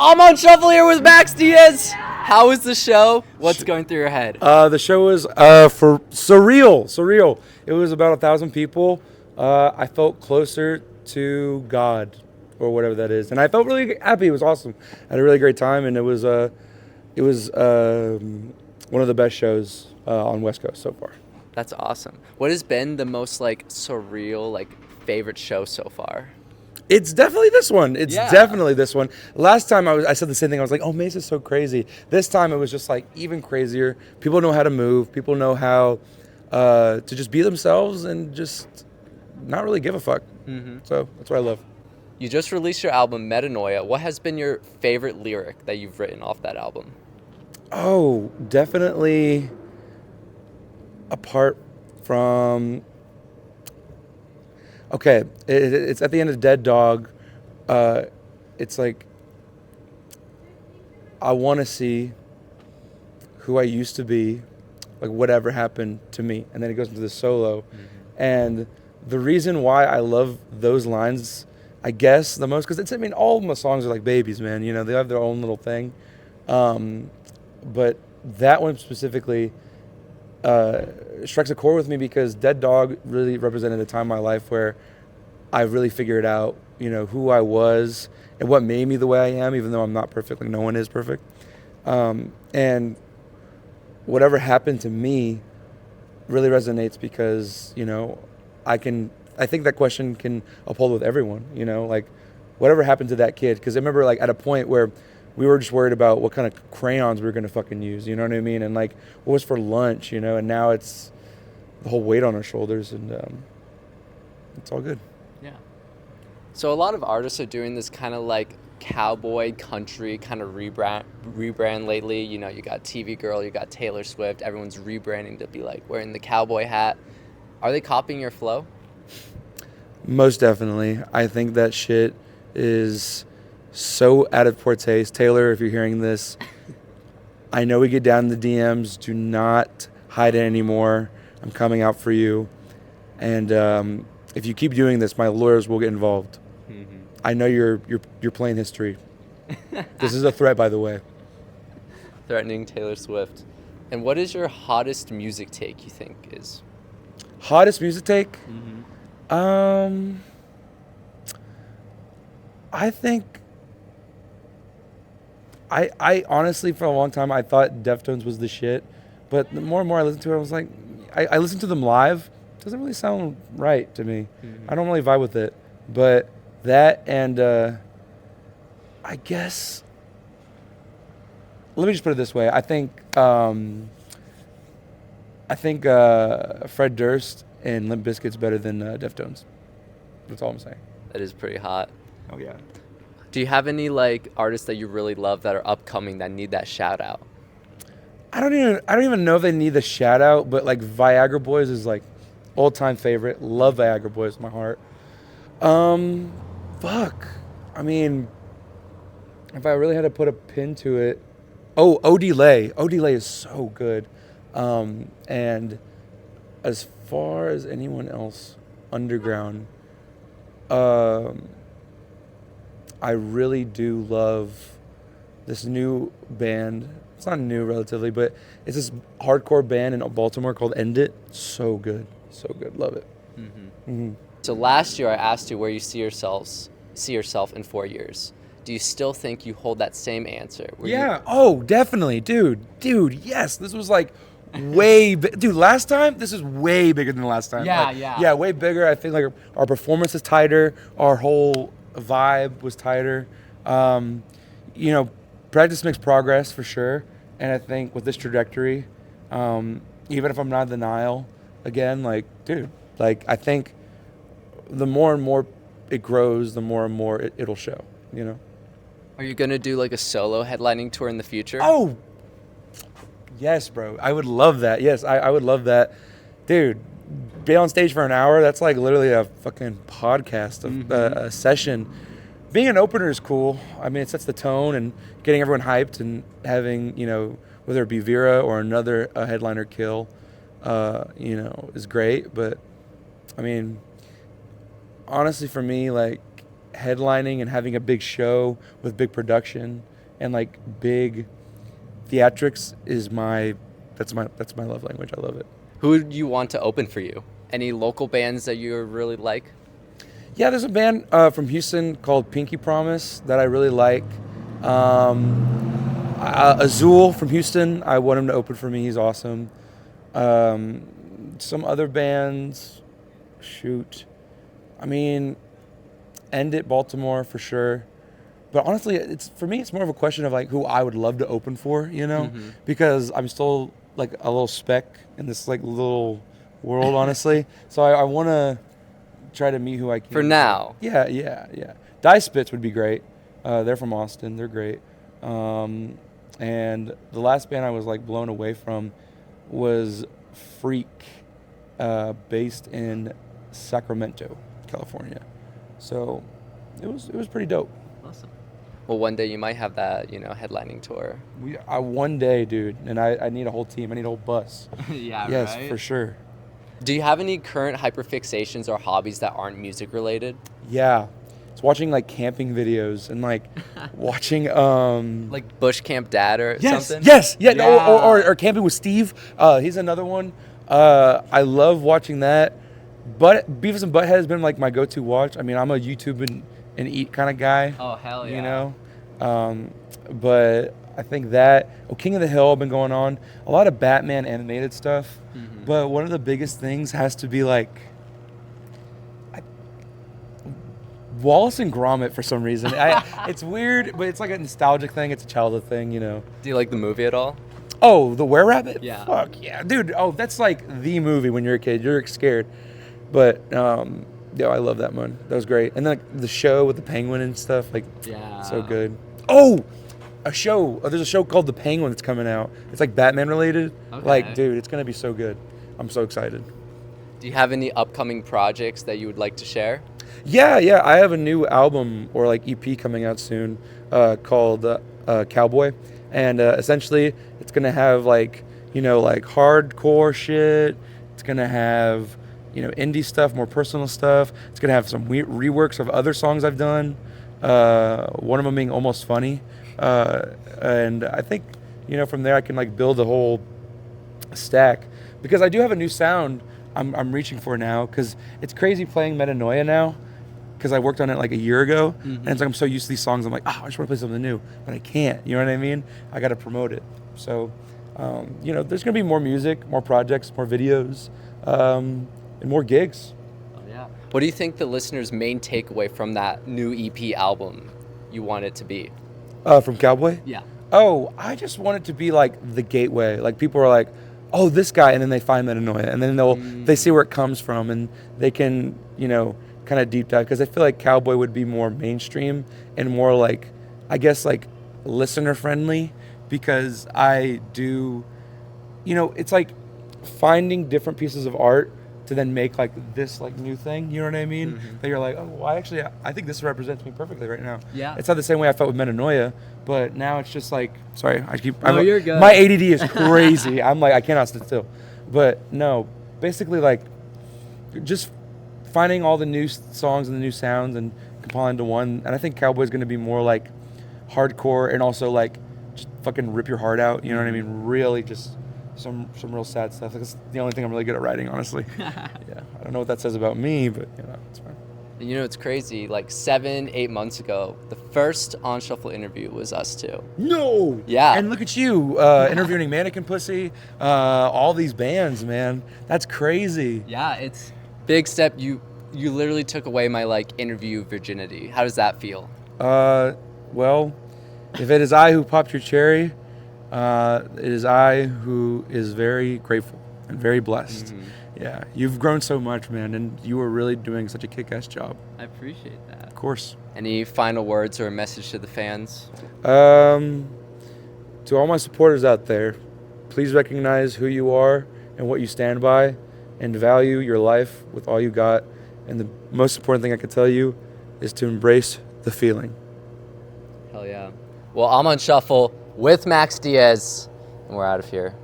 I'm on shuffle here with Max Diaz. How was the show? What's going through your head? The show was for surreal. It was about 1,000 people. I felt closer to God, or whatever that is, and I felt really happy. It was awesome. I had a really great time, and it was one of the best shows on West Coast so far. That's awesome. What has been the most surreal favorite show so far? It's definitely this one. Definitely this one. Last time I said the same thing. I was like, oh, Mesa's so crazy. This time it was just even crazier. People know how to move. People know how to just be themselves and just not really give a fuck. Mm-hmm. So that's what I love. You just released your album, Metanoia. What has been your favorite lyric that you've written off that album? Oh, definitely apart from... Okay, it's at the end of Dead Dog. It's like, I want to see who I used to be, whatever happened to me. And then it goes into the solo. Mm-hmm. And the reason why I love those lines, I guess, the most, because all of my songs are like babies, man. You know, they have their own little thing. But that one specifically strikes a chord with me because Dead Dog really represented a time in my life where I really figured out, who I was and what made me the way I am, even though I'm not perfect. No one is perfect. And whatever happened to me really resonates because, I think that question can uphold with everyone, whatever happened to that kid. Because I remember at a point where we were just worried about what kind of crayons we were going to fucking use, you know what I mean? And what was for lunch, and now it's the whole weight on our shoulders, and it's all good. Yeah. So a lot of artists are doing this kind of cowboy country kind of rebrand lately. You got TV Girl, you got Taylor Swift. Everyone's rebranding to be wearing the cowboy hat. Are they copying your flow? Most definitely. I think that shit is so out of poor taste. Taylor, if you're hearing this, I know we get down in the DMs. Do not hide it anymore. I'm coming out for you. And if you keep doing this, my lawyers will get involved. Mm-hmm. I know you're playing history. This is a threat, by the way. Threatening Taylor Swift. And what is your hottest music take, you think, is? Hottest music take? Mm-hmm. I think... I honestly, for a long time, I thought Deftones was the shit. But the more and more I listened to it, I was like... I listened to them live. It doesn't really sound right to me. Mm-hmm. I don't really vibe with it. But that and... I guess... Let me just put it this way. I think Fred Durst and Limp Bizkit's better than Deftones. That's all I'm saying. That is pretty hot. Oh, yeah. Do you have any artists that you really love that are upcoming that need that shout out? I don't even know if they need the shout out, but Viagra Boys is old time favorite. Love Viagra Boys in my heart. Fuck. I mean, if I really had to put a pin to it, O'Delay. O'Delay is so good. And as far as anyone else underground, I really do love this new band. It's not new relatively, but it's this hardcore band in Baltimore called End It. So good. So good. Love it. Mm-hmm. Mm-hmm. So last year I asked you where you see yourself in 4 years. Do you still think you hold that same answer? Yeah. Oh, definitely. Dude, yes. This was way dude, last time, this is way bigger than the last time. Yeah. Yeah, way bigger. I think our performance is tighter. Our whole vibe was tighter. Practice makes progress for sure. And I think with this trajectory, even if I'm not in denial again, I think the more and more it grows, the more and more it'll show, Are you going to do a solo headlining tour in the future? Oh, yes, bro. I would love that. Yes, I would love that. Dude, be on stage for an hour, that's literally a fucking podcast, a session. Being an opener is cool. I mean, it sets the tone and getting everyone hyped and having, whether it be Vera or another headliner kill, is great. But, I mean, honestly, for me, headlining and having a big show with big production and like big theatrics is that's my love language. I love it. Who would you want to open for you? Any local bands that you really like? Yeah, there's a band from Houston called Pinky Promise that I really like. Azul from Houston, I want him to open for me. He's awesome. Some other bands, I mean, End It Baltimore for sure. But honestly, it's more of a question of like who I would love to open for, because I'm still like a little speck in this like little world, honestly. So I want to try to meet who I can. For now. Yeah. Die Spitz would be great. They're from Austin. They're great. And the last band I was like blown away from was Freak, based in Sacramento, California. So it was pretty dope. Awesome. Well, one day you might have that, headlining tour. One day, dude, and I need a whole team. I need a whole bus. Yeah, yes, right? for sure. Do you have any current hyperfixations or hobbies that aren't music related? Yeah. It's watching like camping videos and like watching like Bush Camp Dad or something? Yes. Yeah. Or camping with Steve. He's another one. I love watching that. But Beavis and Butthead has been like my go-to watch. I mean, I'm a YouTube and eat kind of guy. Oh, hell yeah. But I think that King of the Hill have been going on. A lot of Batman animated stuff. Mm-hmm. But one of the biggest things has to be like Wallace and Gromit for some reason. It's weird, but it's like a nostalgic thing. It's a childhood thing, Do you like the movie at all? Oh, the Were-Rabbit? Yeah. Fuck yeah. Dude, that's like the movie when you're a kid. You're scared. But, I love that one. That was great. And then like, the show with the penguin and stuff, like, so good. Oh, there's a show called The Penguin that's coming out. It's like Batman related. Okay. Like, dude, it's going to be so good. I'm so excited. Do you have any upcoming projects that you would like to share? Yeah. I have a new album or like EP coming out soon called Cowboy. And essentially it's going to have like, like hardcore shit. It's going to have, indie stuff, more personal stuff. It's going to have some reworks of other songs I've done. One of them being Almost Funny. And I think, from there I can like build a whole stack because I do have a new sound I'm reaching for now because it's crazy playing Metanoia now because I worked on it like a year ago. Mm-hmm. And it's like I'm so used to these songs. I'm like, I just want to play something new, but I can't. You know what I mean? I got to promote it. So, there's going to be more music, more projects, more videos, and more gigs. Oh, yeah. What do you think the listener's main takeaway from that new EP album you want it to be? From Cowboy? Yeah. Oh, I just want it to be like the gateway. Like people are like, oh, this guy, and then they find Metanoia, and then they see where it comes from, and they can, kind of deep dive. Because I feel like Cowboy would be more mainstream and more like, I guess, like listener friendly. Because I do, it's like finding different pieces of art to then make like this like new thing, you know what I mean? Mm-hmm. That you're like, oh, well, I think this represents me perfectly right now. Yeah. It's not the same way I felt with Metanoia, but now it's just like, sorry, you're good. My ADD is crazy. I'm like, I cannot sit still. But no, basically like just finding all the new songs and the new sounds and compiling into one. And I think Cowboy's going to be more like hardcore and also like just fucking rip your heart out. You know what I mean? Really just some real sad stuff. That's the only thing I'm really good at writing, honestly. Yeah. I don't know what that says about me, but it's fine. And it's crazy. Like 7-8 months ago, the first On Shuffle interview was us two. No. Yeah. And look at you interviewing Mannequin Pussy, all these bands, man. That's crazy. Yeah, it's big step. You literally took away my like interview virginity. How does that feel? Well, if it is I who popped your cherry, it is I who is very grateful and very blessed. Mm-hmm. Yeah, you've grown so much, man, and you were really doing such a kick-ass job. I appreciate that. Of course. Any final words or a message to the fans? To all my supporters out there, please recognize who you are and what you stand by and value your life with all you got. And the most important thing I can tell you is to embrace the feeling. Hell yeah. Well, I'm on Shuffle with Max Diaz, and we're out of here.